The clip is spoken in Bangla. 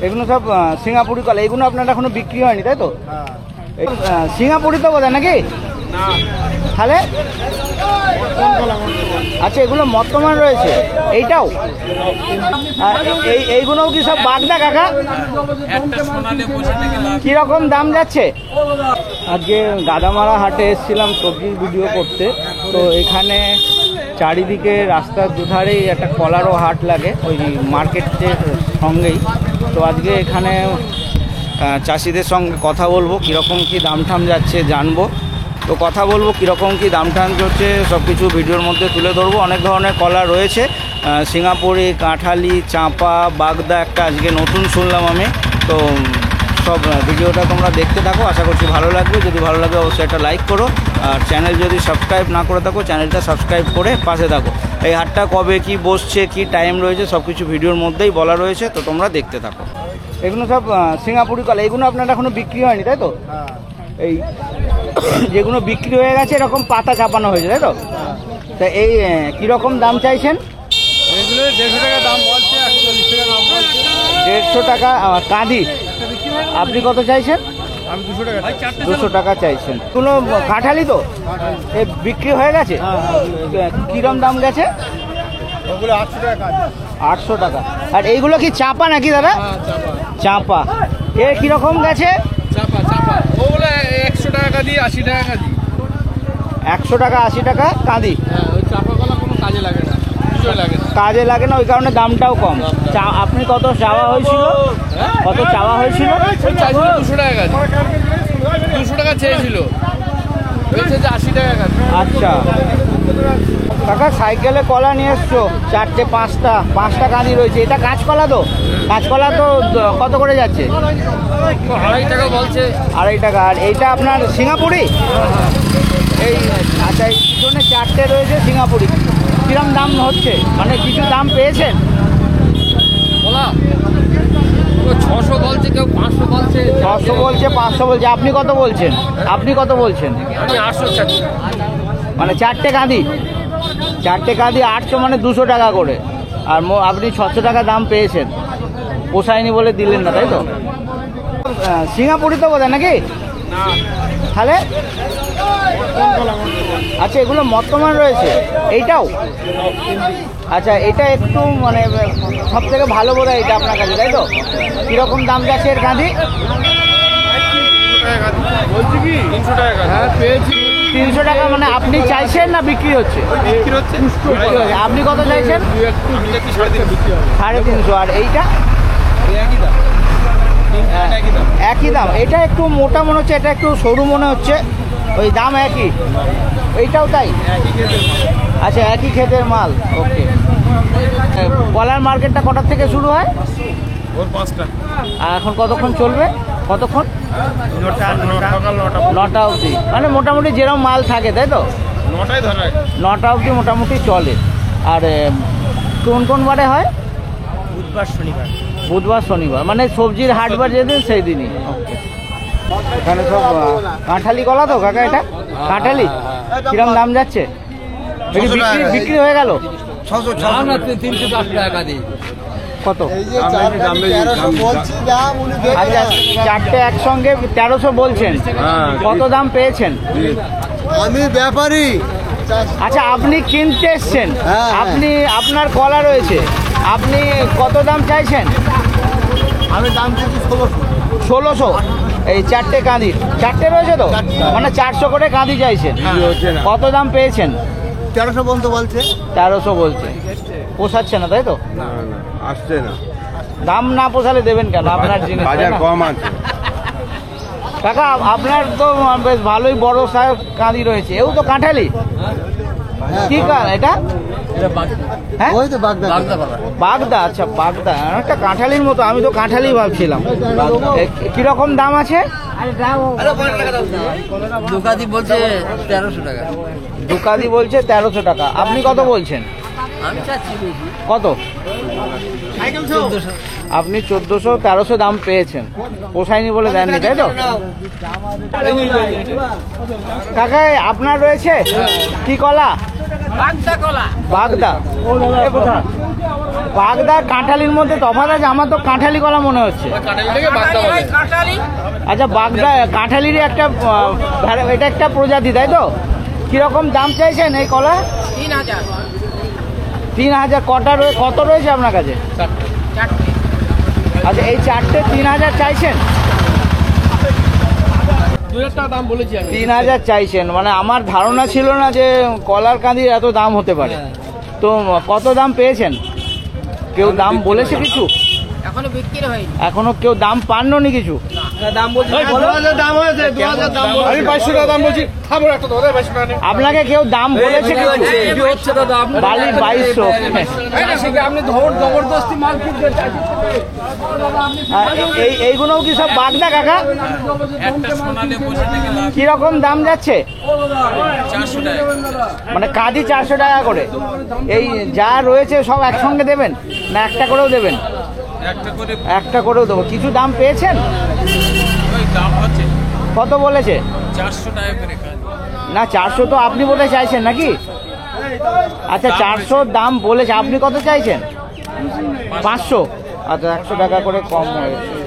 এগুলো সব সিঙ্গাপুরি কলা, এগুলো আপনার এখনো বিক্রি হয়নি তাই তো? সিঙ্গাপুরি তো বোধহয় নাকি? তাহলে আচ্ছা, এগুলো বর্তমান রয়েছে, এইটাও এইগুলোও কি সব বাগদা কাকা? কিরকম দাম যাচ্ছে? আজকে গাদামারা হাটে এসেছিলাম সবজির ভিডিও করতে। তো এখানে চারিদিকে রাস্তার দুধারেই একটা কলারও হাট লাগে ওই মার্কেটের সঙ্গেই। তো আজকে এখানে চাষিদের সঙ্গে কথা বলবো, কীরকম কী দাম ঠাম যাচ্ছে জানবো। তো কথা বলবো কীরকম কী দাম টাম চলছে, সব কিছু ভিডিওর মধ্যে তুলে ধরবো। অনেক ধরনের কলা রয়েছে, সিঙ্গাপুরি, কাঁঠালি, চাঁপা, বাগদা একটা আজকে নতুন শুনলাম আমি। তো সব ভিডিওটা তোমরা দেখতে থাকো, আশা করছি ভালো লাগবে। যদি ভালো লাগে অবশ্যই একটা লাইক করো, আর চ্যানেল যদি সাবস্ক্রাইব না করে থাকো চ্যানেলটা সাবস্ক্রাইব করে পাশে থাকো। এই হাটটা কবে কি বসছে, কি টাইম রয়েছে, সব কিছু ভিডিওর মধ্যেই বলা রয়েছে, তো তোমরা দেখতে থাকো। এগুলো সব সিঙ্গাপুরি কলা, এগুলো আপনার এখনো বিক্রি হয়নি তাই তো? এই যেগুলো বিক্রি হয়ে গেছে এরকম পাতা চাপানো হয়েছে তাই তো? তা এই কীরকম দাম চাইছেন? এগুলো 150 টাকা দাম বলছে, 41 টাকা দাম বলছে। 150 টাকা কাঁদি, আপনি কত চাইছেন? আমি 200 টাকা। 200 টাকা চাইছেন। কোনো কাঁঠালি তো এ বিক্রি হয়ে গেছে? কিরম দাম গেছে? ওগুলো 800 টাকা। 800 টাকা। আর এইগুলো কি চাপা নাকি দাদা? চাপা। এ কীরকম গেছে? চাপা চাপা ওগুলো 100 টাকা কাঁদি, 80 টাকা কাঁদি। 100 টাকা 80 টাকা কাঁদি। হ্যাঁ, ওই চাপাগুলো কোনো কাজে লাগে না, কিছুই লাগে না। কাজে লাগে না, ওই কারণে দামটাও কম। আপনি কত চাওয়া হয়েছিল? কত চাওয়া হয়েছিল? চাইছিল 200 টাকা কাঁদি, 200 টাকা চেয়েছিল, বলছে যে 80 টাকা কাঁদি। আচ্ছা কাকা, সাইকেলে কলা নিয়ে এসছো, 4টে 5টা কাঁদি রয়েছে। এটা কাঁচকলা তো? কাঁচকলা তো কত করে যাচ্ছে? 2.5 টাকা বলছে। 2.5 টাকা। আর এইটা আপনার সিঙ্গাপুরি? এই আচ্ছা, এই পিছনে 4টে রয়েছে সিঙ্গাপুরি। কিরম দাম হচ্ছে, মানে কিছু দাম পেয়েছেন? বলা 600 বলছে, কেউ 500 বলছে। 600 বলছে, 500 বলছে। আপনি কত বলছেন? আপনি কত বলছেন? আমি 800 চাচ্ছি। মানে 4টে কাঁদি, 4টে কাঁদি 800, মানে 200 টাকা করে। আর আপনি 600 টাকা দাম পেয়েছেন, পোষায়নি বলে দিলেন না তাই তো? সিঙ্গাপুরি তো বোধহয় নাকি? তাহলে আচ্ছা, এগুলো বর্তমান রয়েছে, এইটাও? আচ্ছা, এটা একটু মানে সব থেকে ভালো বোধ হয় এটা আপনার কাছে তাই তো? কীরকম দাম যাচ্ছে এর কাঁদি? বলছি কি 300 টাকা। হ্যাঁ পেয়েছি। 300 টাকা। মানে আপনি চাইছেন না বিক্রি হচ্ছে? বিক্রি হচ্ছে। আপনি কত চাইছেন? 350। আর এইটা একই দাম? এটা একটু মোটা মনে হচ্ছে, এটা একটু সরু মনে হচ্ছে। ওই দাম একই? এইটাও তাই? আচ্ছা, একই ক্ষেতের মাল। ওকে। কলার মার্কেটটা কটার থেকে শুরু হয়? ওর 5টা। আর এখন কতক্ষণ চলবে? কতক্ষণ? 9টা অবধি। মানে মোটামুটি যেরকম মাল থাকে তাই তো? 9টায় ধরে 9টা অবধি মোটামুটি চলে। আর কোন কোন বারে হয়? বুধবার শনিবার। বুধবার শনিবার, মানে সবজির হাটবার যেদিন সেই দিনই। ওকে। এখানে সব কাঁঠালি কলা তো কাকা? এটা কাঁঠালি? কিরম দাম যাচ্ছে? বিক্রি হয়ে গেল? 310 টাকা দিই। কত? আচ্ছা, আচ্ছা, 4টে একসঙ্গে 1300 বলছেন। কত দাম পেয়েছেন? আমি ব্যাপারী। আচ্ছা, আপনি কিনতে এসছেন, আপনি আপনার কলা রয়েছে, আপনি কত দাম চাইছেন? আমি দাম চাইছি 1600। এই 4টে কাঁদি, 4টে রয়েছে তো, মানে 400 করে কাঁদি চাইছেন। কত দাম পেয়েছেন? 1300 পর্যন্ত বলছে। 1300 বলছে। পোষাচ্ছে না তাই তো? না না, আসছে না। দাম না পোষালে দেবেন কেন? আপনার জিনিস বাজার কম আছে কাকা। আপনার তো বেশ ভালোই বড় সাইজ কাঁদি রয়েছে। এও তো কাঁঠালি? কি কাল এটা? হ্যাঁ, ওই তো বাগদা। বাগদা। আচ্ছা, বাগদা একটা কাঁঠালির মতো, আমি তো কাঁঠালি ভাবছিলাম। কিরকম দাম আছে? দুকাদি বলছে 1300 টাকা। দুকাদি বলছে 1300 টাকা। আপনি কত বলছেন? আমি চাচ্ছি বেশি। কত? আপনি 1400, 1300 দাম পেয়েছেন, পোষায়নি বলে দেননি তাই তো? কাকা, আপনার রয়েছে কি কলা? বাগদা কলা। বাগদা। বাগদা কাঁঠালির মধ্যে তফাৎ আছে? আমার তো কাঁঠালি কলা মনে হচ্ছে। কাঁঠালিটাকে বাগদা বলে। আচ্ছা, বাগদা কাঁঠালিরই একটা এটা একটা প্রজাতি, তাই তো? কিরকম দাম চাইছেন এই কলা? 3000। কত রয়েছে আপনার কাছে? আচ্ছা, এই চারটে 3000 চাইছেন? 2000 টাকা দাম বলেছি আমি। 3000 চাইছেন, মানে আমার ধারণা ছিল না যে কলার কাঁদির এত দাম হতে পারে। তো কত দাম পেয়েছেন? কেউ দাম বলেছে কিছু? এখনো বিক্রি হয়নি। এখনো কেউ দাম পাননি কিছু? দাম বলছি 2000 দাম হয়েছে, 2000 দাম বলছি। আমি 2200 টাকা দাম বলছি। খাবো একটা তো 2200 টাকা নেই। আপনাকে কেউ দাম বলেছে কিছু? হচ্ছে দাদা আপনি বালি 2200। আপনি জবরদস্তি মাল কিনতে চাইছেন। এইগুলোও কি সব বাগদা কাকা? কিরকম দাম যাচ্ছে? 400 টাকা। মানে কাঁদি 400 টাকা করে। এই যা রয়েছে সব একসঙ্গে দেবেন না একটা করেও দেবেন? একটা করেও দেবো। কিছু দাম পেয়েছেন? কত বলেছে? 400 টাকা করে। না, 400 তো আপনি বলে চাইছেন নাকি? আচ্ছা, 400 দাম বলেছে, আপনি কত চাইছেন? 500। আচ্ছা, 100 টাকা করে কম হয়েছে।